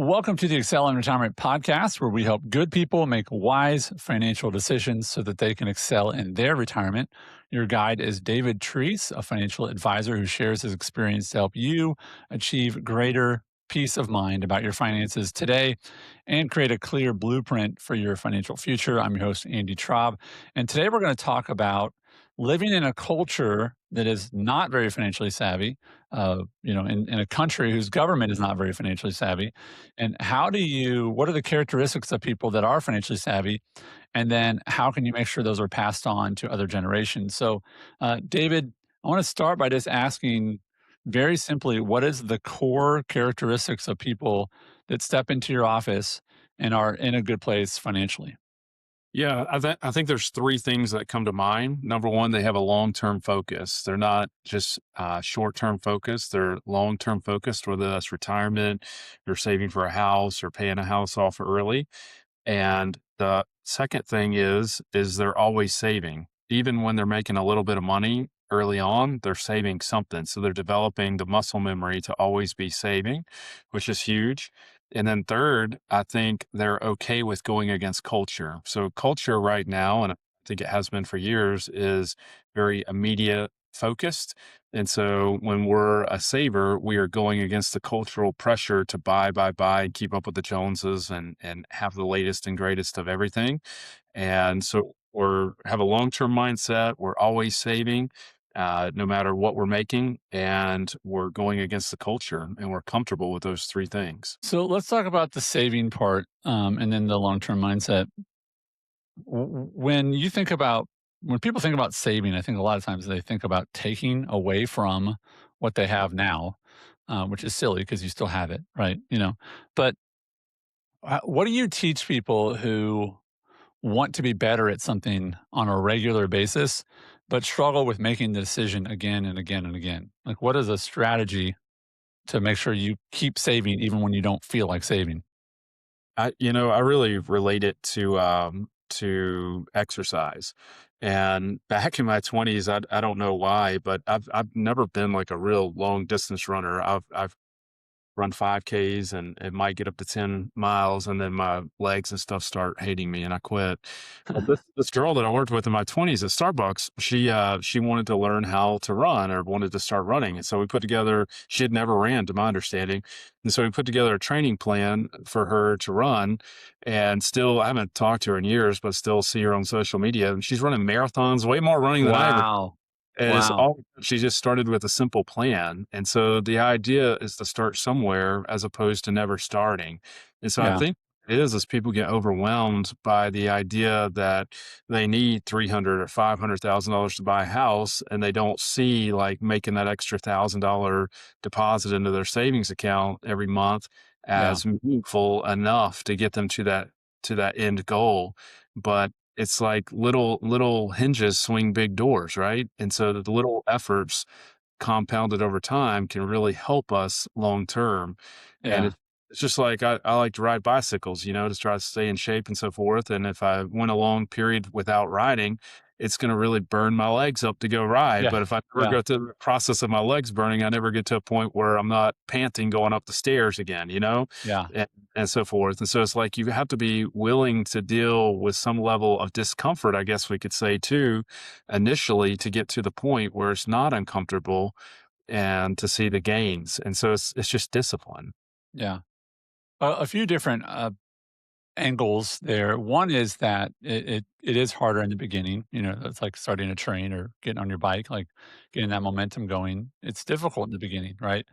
Welcome to the Excel in Retirement podcast, where we help good people make wise financial decisions so that they can excel in their retirement. Your guide is David Treese, a financial advisor who shares his experience to help you achieve greater peace of mind about your finances today and create a clear blueprint for your financial future. I'm your host, Andy Traub. And today we're going to talk about living in a culture that is not very financially savvy, in a country whose government is not very financially savvy. And what are the characteristics of people that are financially savvy? And then how can you make sure those are passed on to other generations? So, David, I want to start by just asking very simply, what is the core characteristics of people that step into your office and are in a good place financially? Yeah, I think there's three things that come to mind. Number one, they have a long term focus. They're not just short term focused. They're long term focused, whether that's retirement, you're saving for a house, or paying a house off early. And the second thing is they're always saving. Even when they're making a little bit of money early on, they're saving something. So they're developing the muscle memory to always be saving, which is huge. And then third, I think they're okay with going against culture. So culture right now, and I think it has been for years, is very immediate focused. And so when we're a saver, we are going against the cultural pressure to buy, and keep up with the Joneses and have the latest and greatest of everything. And so we're have a long-term mindset. We're always saving, no matter what we're making, and we're going against the culture, and we're comfortable with those three things. So let's talk about the saving part, and then the long-term mindset. When people think about saving, I think a lot of times they think about taking away from what they have now, which is silly because you still have it, right? But what do you teach people who want to be better at something on a regular basis, but struggle with making the decision again and again and again? Like, what is a strategy to make sure you keep saving even when you don't feel like saving? I really relate it to exercise. And back in my 20s, I don't know why, but I've never been like a real long distance runner. I've run 5Ks and it might get up to 10 miles, and then my legs and stuff start hating me and I quit. But this girl that I worked with in my 20s at Starbucks, she wanted to learn how to run, or wanted to start running. And so we put together, she had never ran to my understanding. And so we put together a training plan for her to run. And still, I haven't talked to her in years, but still see her on social media. And she's running marathons, way more running than I ever. Wow. And it's Wow. all she just started with a simple plan. And so the idea is to start somewhere as opposed to never starting. And so I Yeah. think it is people get overwhelmed by the idea that they need 300 or $500,000 to buy a house, and they don't see like making that extra $1,000 deposit into their savings account every month Yeah. as meaningful enough to get them to that end goal. But it's like little hinges swing big doors, right? And so the little efforts compounded over time can really help us long term. And Yeah. it's just like I like to ride bicycles, to try to stay in shape and so forth. And if I went a long period without riding, it's going to really burn my legs up to go ride. Yeah. But if I never Yeah. go through the process of my legs burning, I never get to a point where I'm not panting going up the stairs again. Yeah. And so forth. And so it's like you have to be willing to deal with some level of discomfort, I guess we could say too, initially, to get to the point where it's not uncomfortable and to see the gains. And so it's just discipline. Yeah. A few different angles there. One is that it is harder in the beginning. It's like starting a train or getting on your bike, like getting that momentum going. It's difficult in the beginning, right?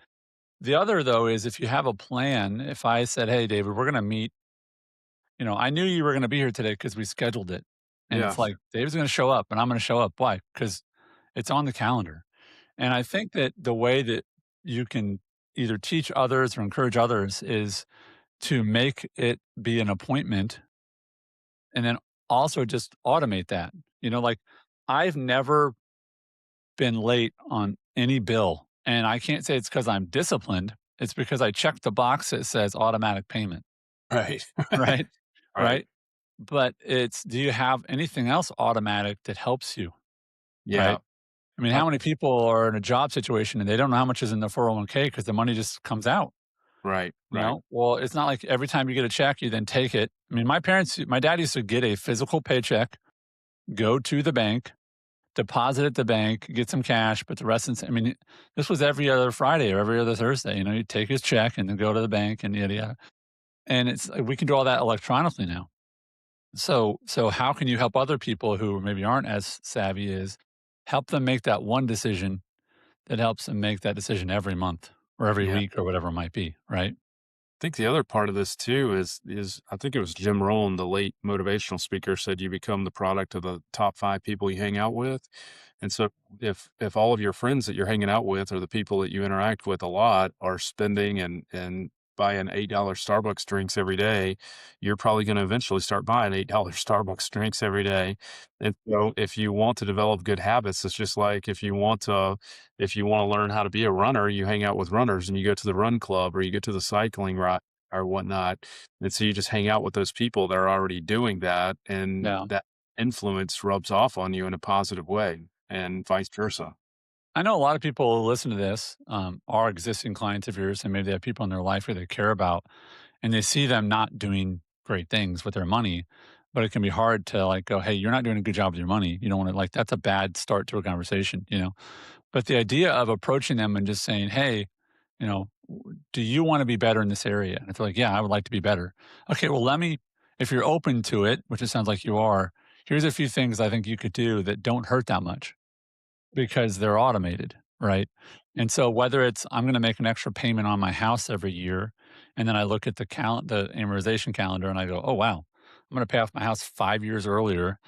The other, though, is if you have a plan. If I said, "Hey, David, we're going to meet," I knew you were going to be here today because we scheduled it. And Yeah. it's like, David's going to show up and I'm going to show up. Why? Because it's on the calendar. And I think that the way that you can either teach others or encourage others is to make it be an appointment, and then also just automate that. Like, I've never been late on any bill, and I can't say it's because I'm disciplined. It's because I checked the box that says automatic payment, Right. right? Right. Right. But do you have anything else automatic that helps you? Yeah. Right. I mean, Uh, how many people are in a job situation and they don't know how much is in the 401k because the money just comes out, Right, You right. know, well, it's not like every time you get a check, you then take it. I mean, my dad used to get a physical paycheck, go to the bank, deposit at the bank, get some cash, but the rest, I mean, this was every other Friday or every other Thursday. You know, you take his check and then go to the bank and yada yada. And it's like, we can do all that electronically now. So how can you help other people who maybe aren't as savvy? Is help them make that one decision that helps them make that decision every month or every Yeah. week or whatever it might be, right? I think the other part of this too is I think it was Jim Rohn, the late motivational speaker, said you become the product of the top 5 people you hang out with. And so if all of your friends that you're hanging out with or the people that you interact with a lot are spending and buying $8 Starbucks drinks every day, you're probably going to eventually start buying $8 Starbucks drinks every day. And so if you want to develop good habits, it's just like if you want to learn how to be a runner, you hang out with runners and you go to the run club or you go to the cycling ride or whatnot. And so you just hang out with those people that are already doing that. And Yeah. that influence rubs off on you in a positive way and vice versa. I know a lot of people who listen to this are existing clients of yours, and maybe they have people in their life who they care about, and they see them not doing great things with their money. But it can be hard to like go, "Hey, you're not doing a good job with your money." You don't want to like that's a bad start to a conversation, you know. But the idea of approaching them and just saying, "Hey, you know, do you want to be better in this area?" And if they're like, "Yeah, I would like to be better." Okay, well, let me. If you're open to it, which it sounds like you are, here's a few things I think you could do that don't hurt that much because they're automated, right? And so whether it's I'm gonna make an extra payment on my house every year, and then I look at the amortization calendar and I go, "Oh, wow. I'm gonna pay off my house 5 years earlier,"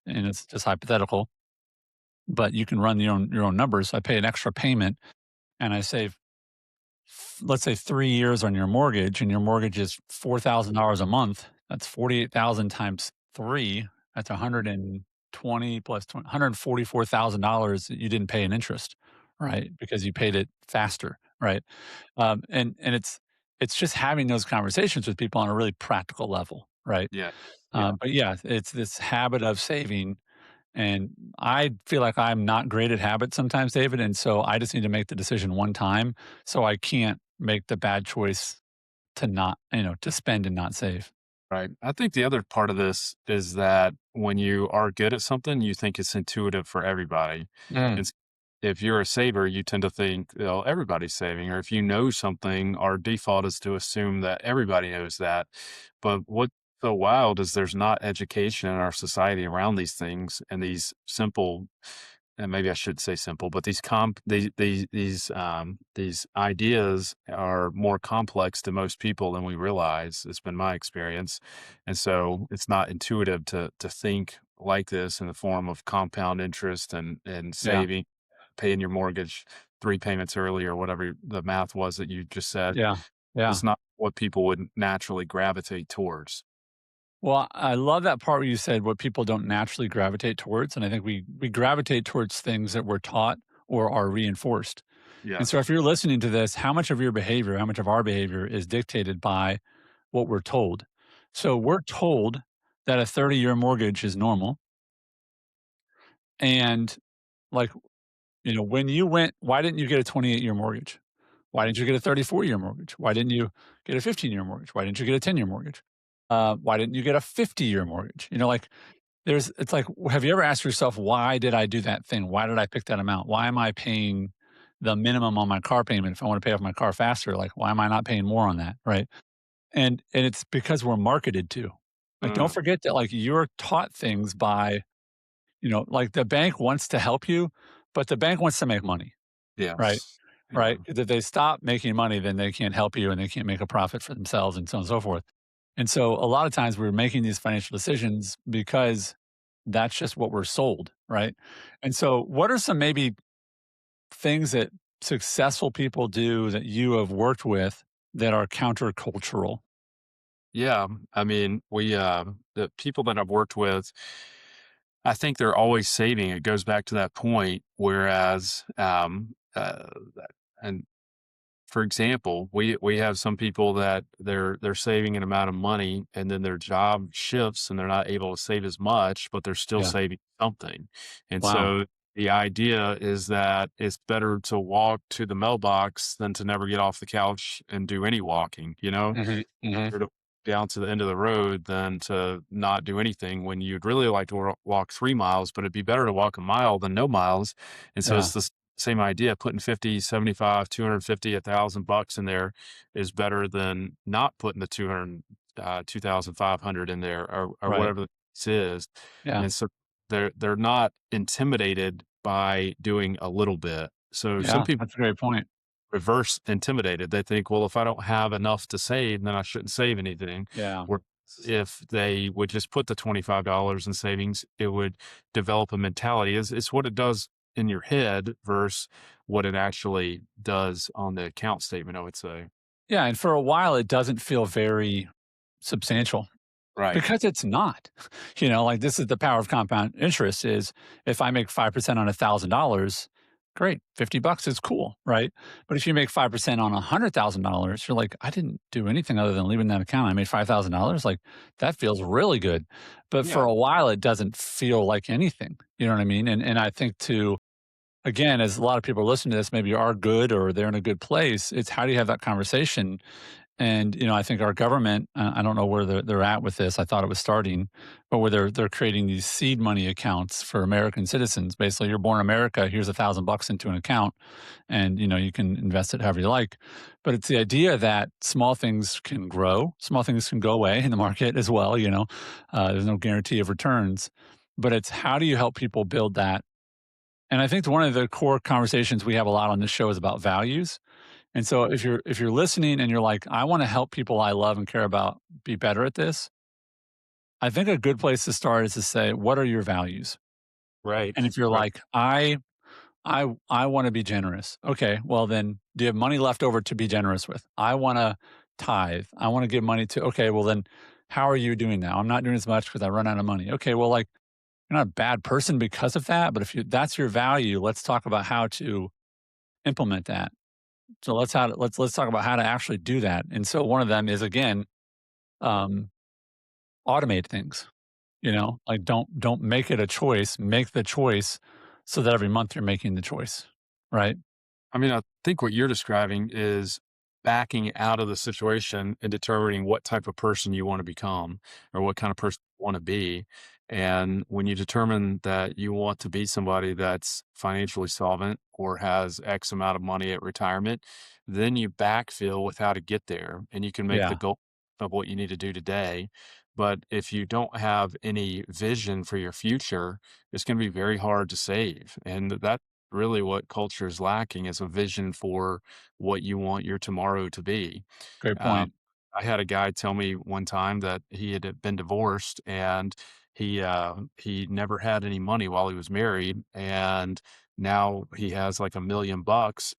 and it's just hypothetical, but you can run your own numbers. So I pay an extra payment and I save, let's say, 3 years on your mortgage, and your mortgage is $4,000 a month. That's 48,000 times 3. That's 120 plus 20 $144,000 that you didn't pay in interest, right? Because you paid it faster, right? And it's just having those conversations with people on a really practical level, right? Yeah. Yeah. But yeah, it's this habit of saving, and I feel like I'm not great at habits sometimes, David. And so I just need to make the decision one time. So I can't make the bad choice to not, to spend and not save. Right. I think the other part of this is that when you are good at something, you think it's intuitive for everybody. Mm, And if you're a saver, you tend to think, well, everybody's saving. Or if you know something, our default is to assume that everybody knows that. But what's so wild is there's not education in our society around these things and these simple, and maybe I should say simple, but these ideas are more complex to most people than we realize. It's been my experience, and so it's not intuitive to think like this in the form of compound interest and yeah. saving, paying your mortgage 3 payments early or whatever the math was that you just said. Yeah. Yeah. It's not what people would naturally gravitate towards. Well, I love that part where you said what people don't naturally gravitate towards. And I think we gravitate towards things that we're taught or are reinforced. And so if Yes. you're listening to this, how much of your behavior, how much of our behavior is dictated by what we're told? So we're told that a 30-year mortgage is normal. And like, when you went, why didn't you get a 28-year mortgage? Why didn't you get a 34-year mortgage? Why didn't you get a 15-year mortgage? Why didn't you get a 10-year mortgage? Why didn't you get a 50-year mortgage? Like it's like, have you ever asked yourself, why did I do that thing? Why did I pick that amount? Why am I paying the minimum on my car payment if I want to pay off my car faster? Like, why am I not paying more on that? Right. And it's because we're marketed to. Like, don't Mm, forget that like you're taught things by, like the bank wants to help you, but the bank wants to make money. Right. yes. Right. Yeah. 'Cause if they stop making money, then they can't help you and they can't make a profit for themselves and so on and so forth. And so a lot of times we're making these financial decisions because that's just what we're sold, right? And so what are some maybe things that successful people do that you have worked with that are countercultural? Yeah, I mean, the people that I've worked with, I think they're always saving. It goes back to that point. Whereas, and for example, we have some people that they're saving an amount of money, and then their job shifts, and they're not able to save as much, but they're still Yeah. saving something. And Wow. so The idea is that it's better to walk to the mailbox than to never get off the couch and do any walking, you know? Mhm, mhm. Better to down to the end of the road than to not do anything when you'd really like to walk 3 miles, but it'd be better to walk a mile than no miles. And so Yeah, it's the same idea, putting 50, 75, 250, 1,000 bucks in there is better than not putting the 200, 2,500 in there or right. whatever this is. Yeah, And so they're not intimidated by doing a little bit. So some yeah, people that's a great point. reverse intimidated. They think, well, if I don't have enough to save, then I shouldn't save anything. Yeah. Where if they would just put the $25 in savings, it would develop a mentality. It's what it does in your head versus what it actually does on the account statement, I would say. Yeah, and for a while, it doesn't feel very substantial. Right. Because it's not. Like, this is the power of compound interest is if I make 5% on $1,000, great, 50 bucks is cool, right? But if you make 5% on $100,000, you're like, "I didn't do anything other than leaving that account. I made $5,000, like, that feels really good." But for Yeah. a while, it doesn't feel like anything, you know what I mean? And I think too, again, as a lot of people are listening to this, maybe are good or they're in a good place, it's how do you have that conversation and I think our government, I don't know where they're at with this. I thought it was starting, but where they're creating these seed money accounts for American citizens. Basically, you're born in America. Here's $1,000 into an account, and you can invest it however you like. But it's the idea that small things can grow, small things can go away in the market as well. There's no guarantee of returns, but it's how do you help people build that? And I think one of the core conversations we have a lot on this show is about values and so if you're listening and you're like, I want to help people I love and care about be better at this, I think a good place to start is to say, what are your values? Right. And if you're Right. like, I want to be generous. Okay, well then do you have money left over to be generous with? I want to tithe. I want to give money to okay, well then how are you doing now? I'm not doing as much because I run out of money. Okay, well like you're not a bad person because of that, but if you that's your value, let's talk about how to implement that. So let's talk about how to actually do that. And so one of them is again, um, automate things. Like don't make it a choice. Make the choice so that every month you're making the choice. Right? I mean, I think what you're describing is backing out of the situation and determining what type of person you want to become or what kind of person you want to be. And when you determine that you want to be somebody that's financially solvent or has X amount of money at retirement, then you backfill with how to get there and you can make the Yeah. goal of what you need to do today. But if you don't have any vision for your future, it's going to be very hard to save. And that really what culture is lacking is a vision for what you want your tomorrow to be. Great Um, point. I had a guy tell me one time that he had been divorced and he never had any money while he was married, and now he has like $1 million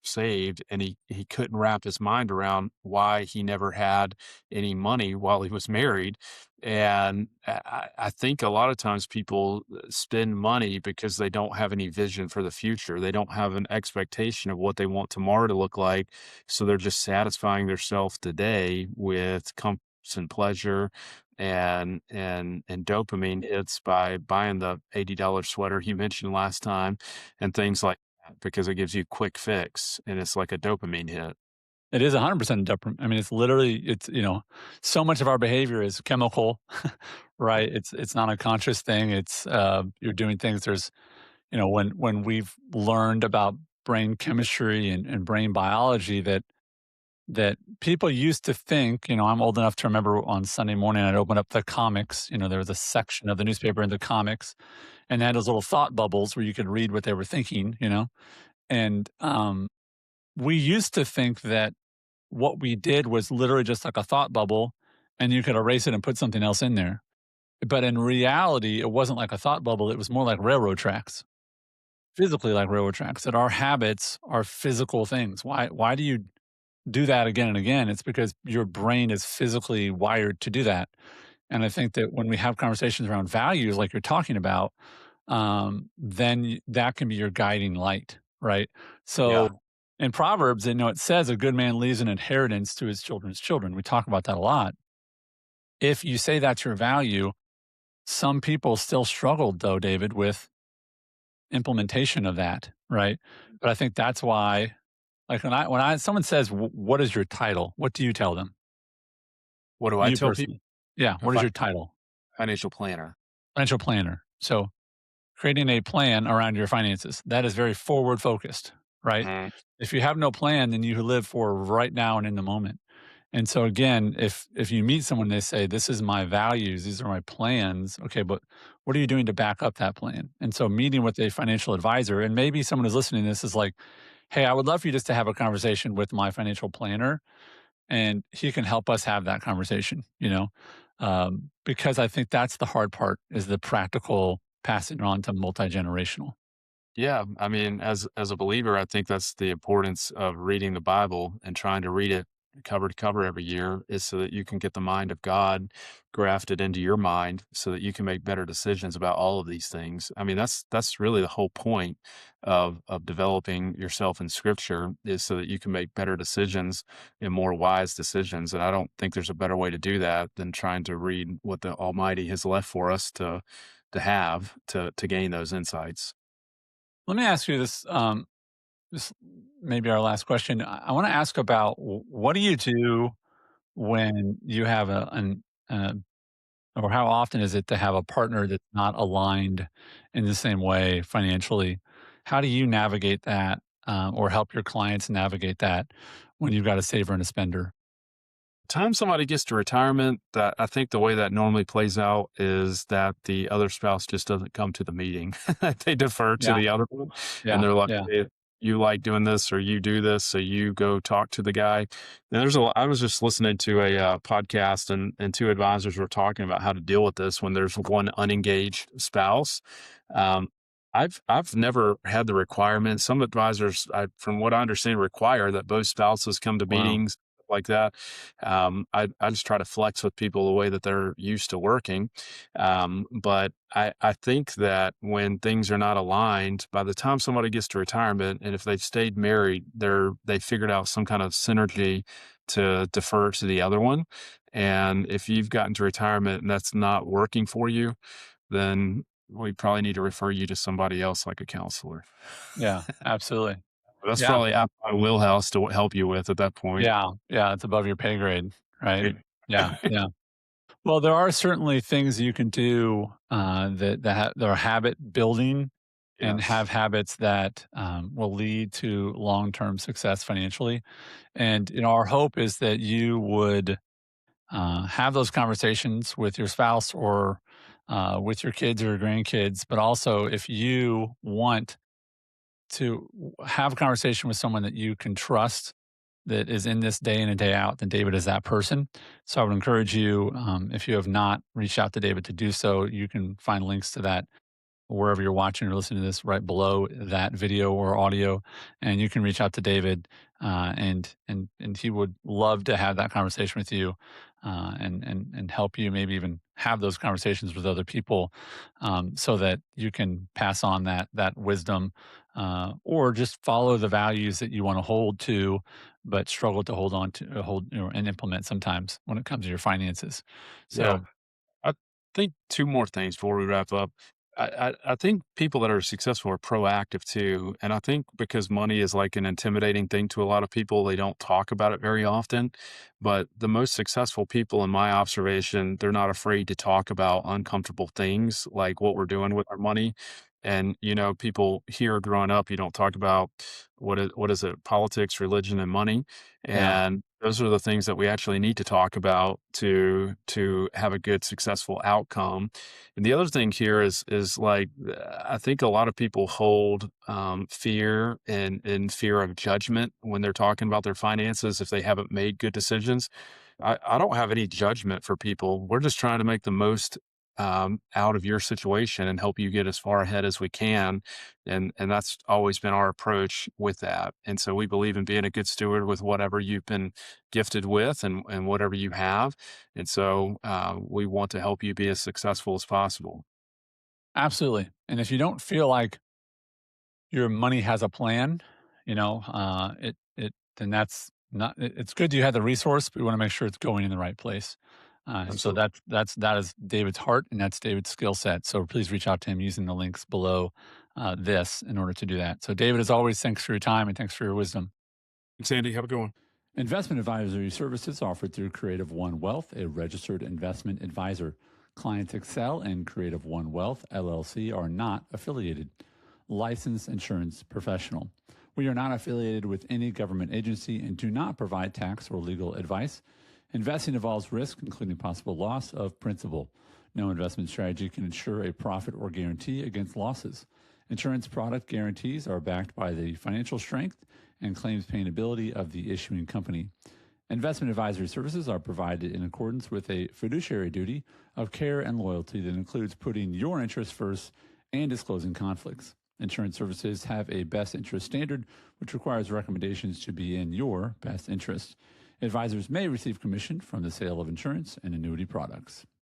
saved, and he couldn't wrap his mind around why he never had any money while he was married. And I think a lot of times people spend money because they don't have any vision for the future. They don't have an expectation of what they want tomorrow to look like. So they're just satisfying themselves today with comforts and pleasure and dopamine hits by buying the $80 sweater you mentioned last time and things like that because it gives you a quick fix and it's like a dopamine hit. It is 100% different. I mean, so much of our behavior is chemical, right? It's not a conscious thing. It's you're doing things. When we've learned about brain chemistry and brain biology that people used to think, I'm old enough to remember on Sunday morning, I'd open up the comics. There was a section of the newspaper in the comics, and they had those little thought bubbles where you could read what they were thinking. And we used to think that what we did was literally just like a thought bubble, and you could erase it and put something else in there. But in reality, it wasn't like a thought bubble, it was more like railroad tracks, physically like railroad tracks, that our habits are physical things. Why do you do that again and again? It's because your brain is physically wired to do that. And I think that when we have conversations around values, like you're talking about, that can be your guiding light, right? Yeah. So in Proverbs, it says a good man leaves an inheritance to his children's children. We talk about that a lot. If you say that's your value, some people still struggle, though, David, with implementation of that, right? But I think that's why, like when I someone says, "What is your title?" What do you tell them? What do I You tell people? personally. Yeah, A what is your title? financial planner. Financial planner. So, creating a plan around your finances, that is very forward focused, right? Mhm. If you have no plan, then you live for right now and in the moment. And so again, if you meet someone, they say, "This is my values, these are my plans." Okay, but what are you doing to back up that plan? And so meeting with a financial advisor, and maybe someone who's listening to this is like, "Hey, I would love for you just to have a conversation with my financial planner, and he can help us have that conversation," because I think that's the hard part is the practical passing on to multi-generational. Yeah, I mean, as a believer, I think that's the importance of reading the Bible and trying to read it cover to cover every year is so that you can get the mind of God grafted into your mind so that you can make better decisions about all of these things. I mean, that's really the whole point of developing yourself in scripture is so that you can make better decisions and more wise decisions. And I don't think there's a better way to do that than trying to read what the Almighty has left for us to have to gain those insights. Let me ask you this, this may be our last question. I wanna ask about what do you do when you have uh, or how often is it to have a partner that's not aligned in the same way financially? How do you navigate that, or help your clients navigate that when you've got a saver and a spender? Time somebody gets to retirement, that I think the way that normally plays out is that the other spouse just doesn't come to the meeting. They defer to Yeah, the other one, and yeah, they're like, yeah, "Hey, you like doing this, or you do this, so you go talk to the guy." And I was just listening to a podcast, and two advisors were talking about how to deal with this when there's one unengaged spouse. Um, I've never had the requirement. Some advisors, from what I understand, require that both spouses come to wow, meetings like that. I just try to flex with people the way that they're used to working. But I think that when things are not aligned, by the time somebody gets to retirement, and if they've stayed married, they figured out some kind of synergy to defer to the other one. And if you've gotten to retirement and that's not working for you, then we probably need to refer you to somebody else like a counselor. yeah, absolutely. That's Yeah, probably out of my wheelhouse to help you with at that point. yeah, yeah, it's above your pay grade, right? Right. Yeah, yeah. Well, there are certainly things you can do, that are habit building and Yes. have habits that, will lead to long-term success financially. And, our hope is that you would, have those conversations with your spouse or, with your kids or your grandkids, but also if you want to have a conversation with someone that you can trust that is in this day in and day out, then David is that person. So I would encourage you, if you have not reached out to David to do so, you can find links to that wherever you're watching or listening to this right below that video or audio, and you can reach out to David, and he would love to have that conversation with you, and help you maybe even have those conversations with other people, so that you can pass on that wisdom, or just follow the values that you want to hold to, but struggle to hold on to hold and implement sometimes when it comes to your finances. Yeah. So I think two more things before we wrap up. I think people that are successful are proactive too. And I think because money is like an intimidating thing to a lot of people, they don't talk about it very often. But the most successful people, in my observation, they're not afraid to talk about uncomfortable things like what we're doing with our money. And, people here growing up, you don't talk about what is it, politics, religion, and money. yeah, And those are the things that we actually need to talk about to have a good successful outcome. And the other thing here is like I think a lot of people hold fear and fear of judgment when they're talking about their finances if they haven't made good decisions. I don't have any judgment for people. We're just trying to make the most out of your situation and help you get as far ahead as we can. And that's always been our approach with that. And so we believe in being a good steward with whatever you've been gifted with and whatever you have. And so we want to help you be as successful as possible. absolutely. And if you don't feel like your money has a plan, then that's not. It's good you have the resource, but we want to make sure it's going in the right place. So Absolutely. that is David's heart and that's David's skill set. So please reach out to him using the links below this in order to do that. So, David, as always, thanks for your time and thanks for your wisdom. Thanks, Andy. Have a good one. Investment advisory services offered through Creative One Wealth, a registered investment advisor. Clients Excel and Creative One Wealth, LLC, are not affiliated. Licensed insurance professional. We are not affiliated with any government agency and do not provide tax or legal advice. Investing involves risk, including possible loss of principal. No investment strategy can ensure a profit or guarantee against losses. Insurance product guarantees are backed by the financial strength and claims paying ability of the issuing company. Investment advisory services are provided in accordance with a fiduciary duty of care and loyalty that includes putting your interests first and disclosing conflicts. Insurance services have a best interest standard, which requires recommendations to be in your best interest. Advisors may receive commission from the sale of insurance and annuity products.